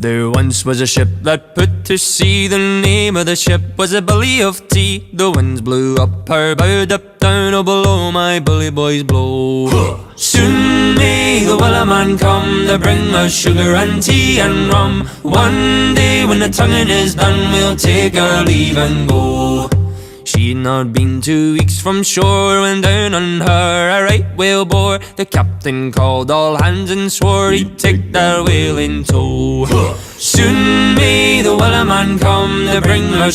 There once was a ship that put to sea. The name of the ship was a Billy of Tea. The winds blew up her bow, up down, oh below my bully boys blow. Soon may the Wellerman come to bring us sugar and tea and rum. One day when the tonguing is done, we'll take our leave and go. She'd not been 2 weeks from shore when down on her a right whale bore. The captain called all hands and swore he'd take that whale in tow. Soon may the Wellerman come to bring us